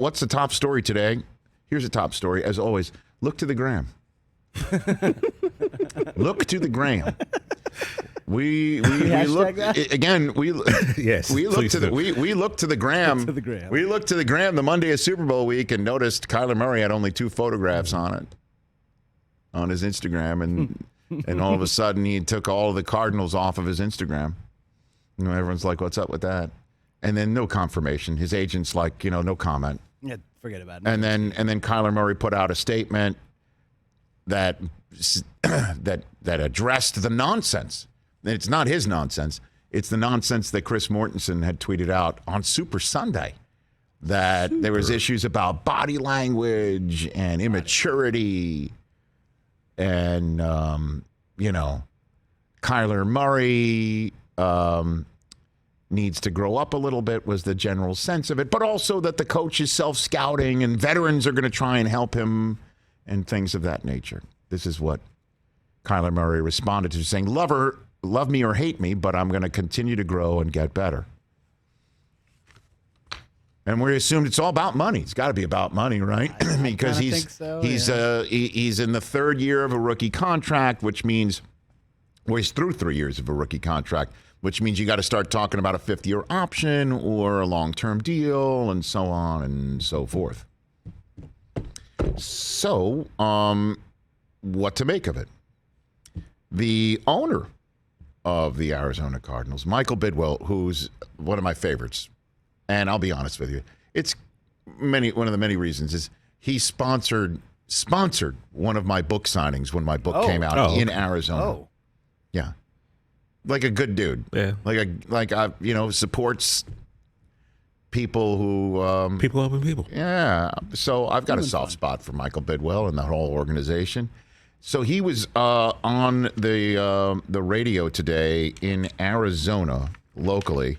what's the top story today? Here's a top story. As always, look to the gram. Look to the gram. We look again. Yes, we look to the we look to the gram. Look to the gram. We looked to the gram the Monday of Super Bowl week and noticed Kyler Murray had only 2 photographs on it on his Instagram, and all of a sudden he took all of the Cardinals off of his Instagram. You know, everyone's like, "What's up with that?" And then no confirmation. His agent's like, no comment. Yeah, forget about it. And then Kyler Murray put out a statement that addressed the nonsense. It's not his nonsense. It's the nonsense that Chris Mortensen had tweeted out on Super Sunday, that there was issues about body language and immaturity, and Kyler Murray needs to grow up a little bit was the general sense of it, but also that the coach is self-scouting and veterans are going to try and help him and things of that nature. This is what Kyler Murray responded to, saying, love me or hate me, but I'm going to continue to grow and get better. And we assumed it's all about money. It's got to be about money, right? Because he's in the 3rd year of a rookie contract, which means, well, he's through 3 years of a rookie contract, which means you got to start talking about a 5th-year option or a long-term deal and so on and so forth. So, what to make of it? The owner of the Arizona Cardinals, Michael Bidwell, who's one of my favorites, and I'll be honest with you, it's one of the many reasons is he sponsored one of my book signings when my book came out in Arizona. Oh, yeah, like a good dude. Yeah, supports people who people helping people. Yeah, so I've got a soft spot for Michael Bidwell and the whole organization. So he was on the radio today in Arizona, locally.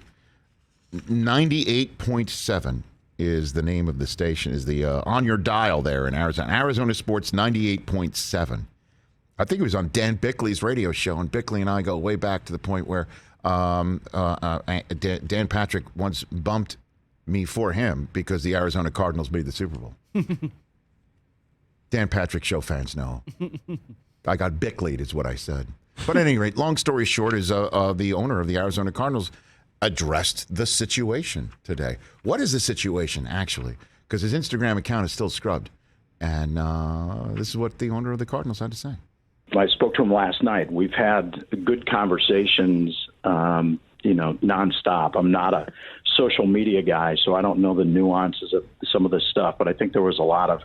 98.7 is the name of the station, is the on your dial there in Arizona. Arizona Sports 98.7. I think it was on Dan Bickley's radio show, and Bickley and I go way back to the point where Dan Patrick once bumped me for him because the Arizona Cardinals made the Super Bowl. Dan Patrick Show fans know. I got Bickley'd is what I said. But at any rate, long story short is the owner of the Arizona Cardinals addressed the situation today. What is the situation, actually? Because his Instagram account is still scrubbed. And this is what the owner of the Cardinals had to say. I spoke to him last night. We've had good conversations, nonstop. I'm not a social media guy, so I don't know the nuances of some of this stuff, but I think there was a lot of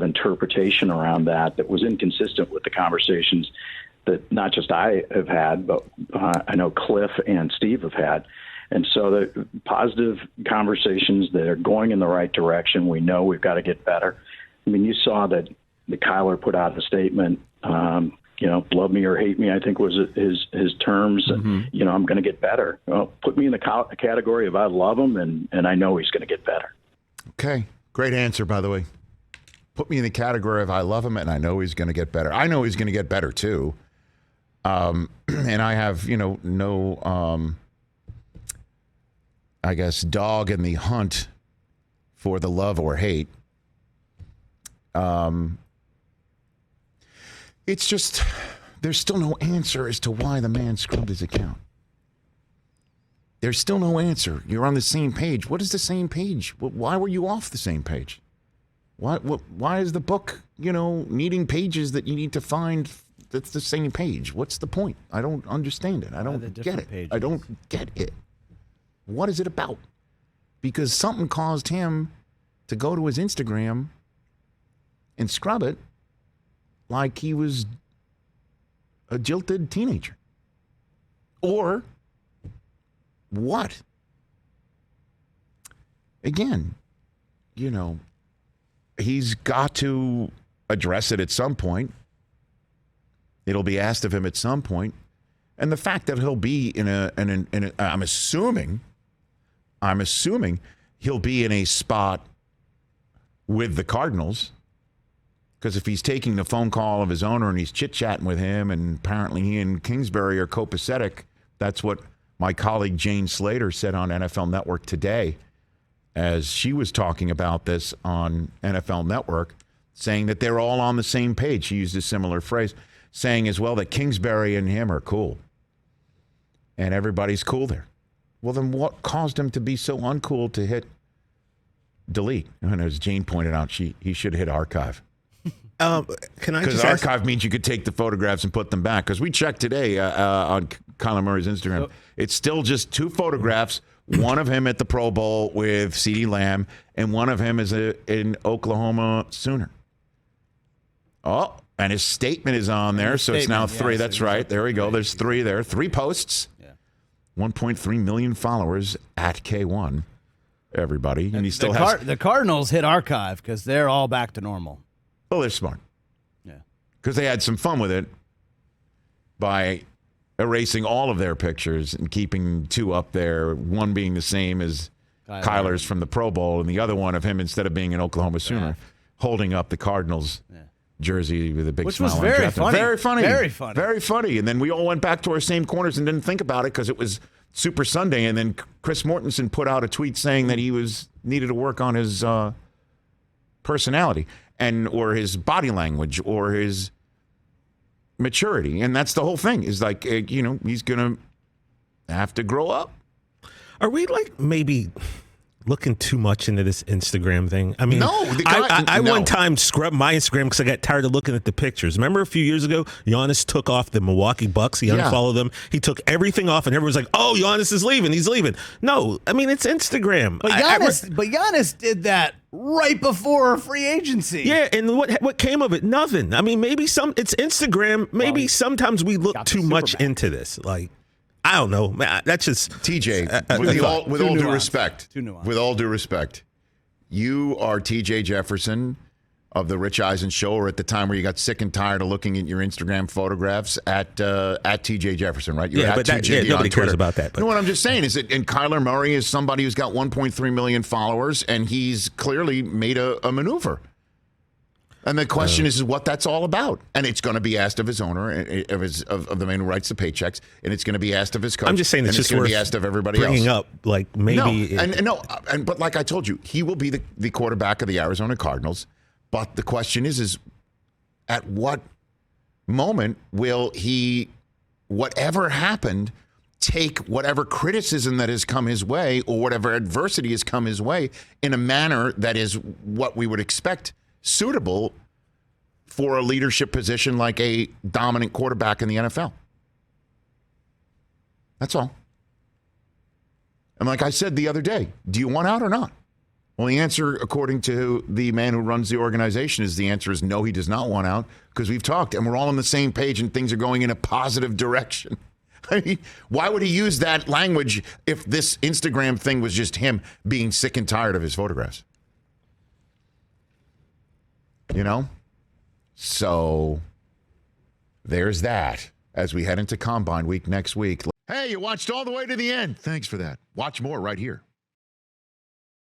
interpretation around that was inconsistent with the conversations that not just I have had, but I know Cliff and Steve have had. And so the positive conversations that are going in the right direction. We know we've got to get better. I mean, you saw that the Kyler put out a statement, love me or hate me, I think was his terms. Mm-hmm. I'm going to get better. Well, put me in the category of I love him, and I know he's going to get better. Okay. Great answer, by the way. Put me in the category of I love him, and I know he's going to get better. I know he's going to get better, too. And I have, no, I guess, dog in the hunt for the love or hate. It's just, there's still no answer as to why the man scrubbed his account. There's still no answer. You're on the same page. What is the same page? Why were you off the same page? Why is the book, needing pages that you need to find that's the same page? What's the point? I don't understand it. I don't get it. Pages. I don't get it. What is it about? Because something caused him to go to his Instagram and scrub it like he was a jilted teenager. Or what? Again, he's got to address it at some point. It'll be asked of him at some point. And the fact that he'll be I'm assuming he'll be in a spot with the Cardinals, because if he's taking the phone call of his owner and he's chit-chatting with him, and apparently he and Kingsbury are copacetic, that's what my colleague Jane Slater said on NFL Network today. as she was talking about this on NFL Network, saying that they're all on the same page. She used a similar phrase, saying as well that Kingsbury and him are cool. And everybody's cool there. Well, then what caused him to be so uncool to hit delete? And as Jane pointed out, he should hit archive. Can I Because just ask? archive means you could take the photographs and put them back. Because we checked today on Kyler Murray's Instagram. It's still just 2 photographs. One of him at the Pro Bowl with CeeDee Lamb, and one of him is an Oklahoma Sooner. Oh, and his statement is on there, so it's now 3. That's right. There we go. There's 3 there. 3 posts. Yeah. 1.3 million followers at K1. Everybody. And he still has... The Cardinals hit archive because they're all back to normal. Oh, they're smart. Yeah. Because they had some fun with it by erasing all of their pictures and keeping 2 up there, one being the same as Kyler's from the Pro Bowl, and the other one of him, instead of being an Oklahoma Sooner, holding up the Cardinals jersey with a big smile. Which was very funny. Very funny. Very funny. Very funny. And then we all went back to our same corners and didn't think about it because it was Super Sunday, and then Chris Mortensen put out a tweet saying that he needed to work on his personality or his body language or his maturity. And that's the whole thing, is like, he's going to have to grow up. Are we maybe looking too much into this Instagram thing? I mean, no, I one time scrubbed my Instagram because I got tired of looking at the pictures. Remember a few years ago, Giannis took off the Milwaukee Bucks. He unfollowed them. He took everything off, and everyone's like, "Oh, Giannis is leaving. He's leaving." No, I mean, it's Instagram. But Giannis did that right before free agency. Yeah, and what came of it? Nothing. I mean, maybe it's Instagram. Maybe sometimes we look too much into this. I don't know. That's just TJ. With all due respect, you are TJ Jefferson of the Rich Eisen Show, or at the time where you got sick and tired of looking at your Instagram photographs at TJ Jefferson, right? You're but nobody cares about that. But. No, what I'm just saying is that, and Kyler Murray is somebody who's got 1.3 million followers, and he's clearly made a maneuver. And the question is what that's all about. And it's going to be asked of his owner, of the man who writes the paychecks, and it's going to be asked of his coach. I'm just saying it's just going worth to be asked of everybody bringing else. Up, maybe. But like I told you, he will be the quarterback of the Arizona Cardinals. But the question is at what moment will he, whatever happened, take whatever criticism that has come his way or whatever adversity has come his way in a manner that is what we would expect suitable for a leadership position like a dominant quarterback in the NFL. That's all. And like I said the other day, do you want out or not? Well, the answer, according to the man who runs the organization, the answer is no, he does not want out, because we've talked and we're all on the same page and things are going in a positive direction. I mean, why would he use that language if this Instagram thing was just him being sick and tired of his photographs? So there's that as we head into Combine Week next week. Hey, you watched all the way to the end. Thanks for that. Watch more right here.